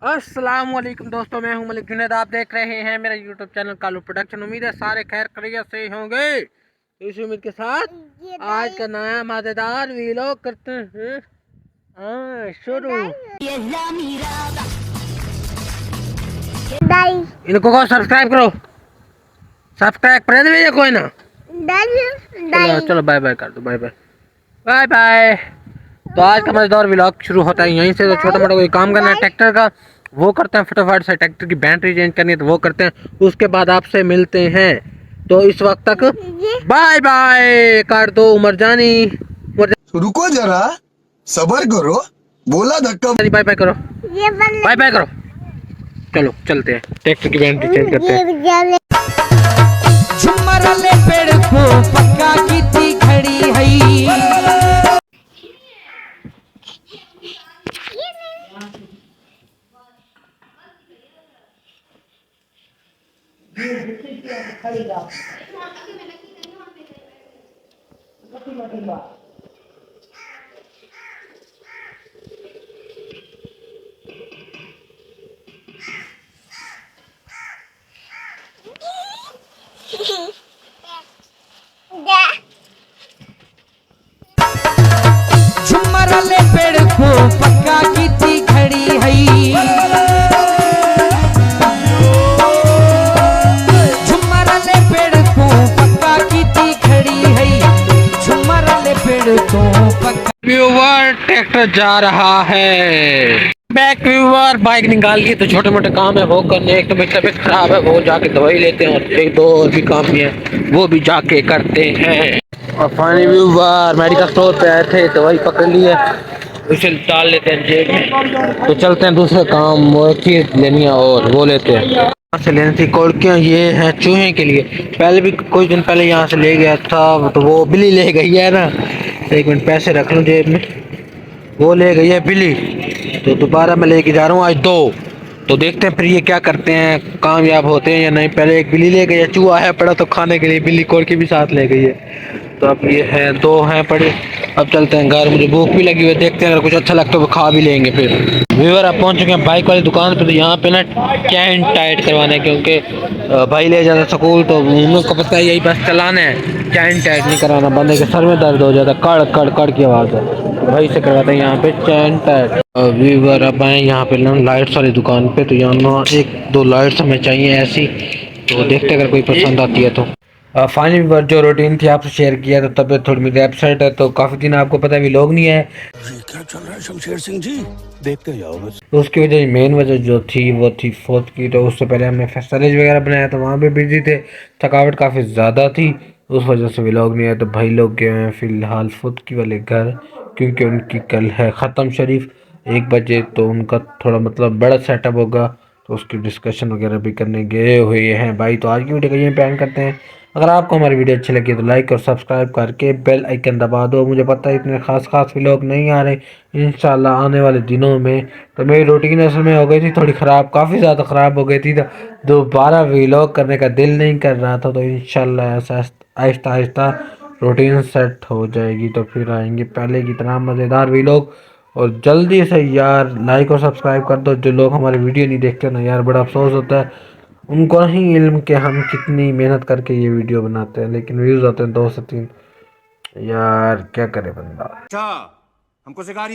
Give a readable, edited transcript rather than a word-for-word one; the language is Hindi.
अस्सलाम वालेकुम दोस्तों, मैं हूं मलिक जुनैद। आप देख रहे हैं मेरा यूट्यूब चैनल कालू प्रोडक्शन। उम्मीद है सारे खैर खैरियत से होंगे। इसी उम्मीद के साथ आज का नया मजेदार वीलॉग करते हैं। शुरू। इनको को सब्सक्राइब करो, सब्सक्राइब कर दे कोई ना। चलो चलो बाय बाय कर दो, बाय बाय बाय बाय। तो आज का मजेदार व्लॉग शुरू होता है यहीं से। तो छोटा मोटा कोई काम करना है ट्रैक्टर का, वो करते हैं। फटाफट से ट्रैक्टर की बैटरी चेंज करनी है तो वो करते हैं। उसके बाद आपसे मिलते हैं। तो इस वक्त तक बाय बाय कर दो। उमर जानी रुको जरा, सबर करो, बोला धक्का। बाय बाय करो, बाय बाय करो। चलो चलते हैं, ट्रैक्टर की बैटरी चेंज करते हैं। झुमर ले पेड़ को पक्का की थी खड़ी है। झुमर ले पेड़ को पक्का की थी खड़ी है। झुमर ले पेड़ को पक्का की थी खड़ी है। झुमर ले पेड़ को पक्का। व्यूवर ट्रैक्टर जा रहा है। बैक व्यूवर बाइक निकाल के तो छोटे मोटे काम है वो करने। एक तो मेरी तबीयत खराब है, वो जाके दवाई लेते हैं। और एक दो और भी काम भी है, वो भी जाके करते हैं। और फाइनली व्यूवर मेडिकल स्टोर पे आए थे, दवाई पकड़ ली है, उसे डाल लेते हैं जेब में। तो चलते हैं दूसरे काम, वो एक चीज लेनी है और वो लेते हैं। यहाँ से लेनी थी कोड़कियाँ, ये है चूहे के लिए। पहले भी कुछ दिन पहले यहाँ से ले गया था, तो वो बिल्ली ले गई है ना। एक मिनट पैसे रख लूँ जेब में। वो ले गई है बिल्ली, तो दोबारा मैं लेके जा रहा हूँ आज दो। तो देखते हैं फिर ये क्या करते हैं, कामयाब होते हैं या नहीं। पहले एक बिल्ली ले गई है, चूहा है पड़ा तो खाने के लिए, बिल्ली कोड़ के भी साथ ले गई है। तो अब ये है, दो हैं पड़े। अब चलते हैं घर, मुझे भूख भी लगी हुई है। देखते हैं अगर कुछ अच्छा लगता है वो खा भी लेंगे। फिर व्यूअर आप पहुंच चुके हैं बाइक वाली दुकान पे। तो यहाँ पे ना चैन टाइट करवाने, क्योंकि भाई ले जाता स्कूल, तो उन लोग को पता है यही बस चलाना है, चैन टाइट नहीं कराना। बंदे के सर में दर्द हो जाता, कड़ कड़ कड़ की आवाज़ है। तो भाई से करवाते हैं यहाँ पे चैन टाइट। व्यूअर अब आए यहाँ पे लाइट्स वाली दुकान पे। तो यहाँ ना एक दो लाइट्स हमें चाहिए ऐसी, तो देखते अगर कोई पसंद आती है तो। फाइनली व्यूअर जो रूटीन थी आपसे शेयर किया, तो तबीयत थोड़ी मेरी अपसेट है। तो काफ़ी दिन आपको पता है भी लोग नहीं है, क्या चल रहा है शमशेर सिंह जी, देखते जाओ बस। तो उसकी वजह, मेन वजह जो थी वो थी फोर्थ की। तो उससे पहले हमने फेस्टलेज वगैरह बनाया, तो वहाँ पे बिजी थे, थकावट काफ़ी ज़्यादा थी, उस वजह से व्लॉग नहीं आया। तो भाई लोग गए हैं फ़िलहाल फुद की वाले घर, क्योंकि उनकी कल है ख़त्म शरीफ 1 बजे। तो उनका थोड़ा मतलब बड़ा सेटअप होगा, तो उसकी डिस्कशन वगैरह भी करने गए हुए हैं भाई। तो आज की वीडियो का यहीं पे एंड करते हैं। अगर आपको हमारी वीडियो अच्छी लगी तो लाइक और सब्सक्राइब करके बेल आइकन दबा दो। मुझे पता है इतने खास व्लॉग नहीं आ रहे, इंशाल्लाह आने वाले दिनों में। तो मेरी रूटीन असल में हो गई थी थोड़ी ख़राब, काफ़ी ज़्यादा ख़राब हो गई थी। तो दोबारा व्लॉग करने का दिल नहीं कर रहा था। तो इंशाल्लाह ऐसा आहिस्ता आहिस्ता रूटीन सेट हो जाएगी, तो फिर आएंगे पहले की तरह मज़ेदार व्लॉग। और जल्दी से यार लाइक और सब्सक्राइब कर दो। जो लोग हमारी वीडियो नहीं देखते ना यार, बड़ा अफसोस होता है। उनको नहीं इल्म कि हम कितनी मेहनत करके ये वीडियो बनाते हैं, लेकिन व्यूज़ आते हैं 2 से 3। यार क्या करे बंदा। अच्छा, हमको सिखा दिया।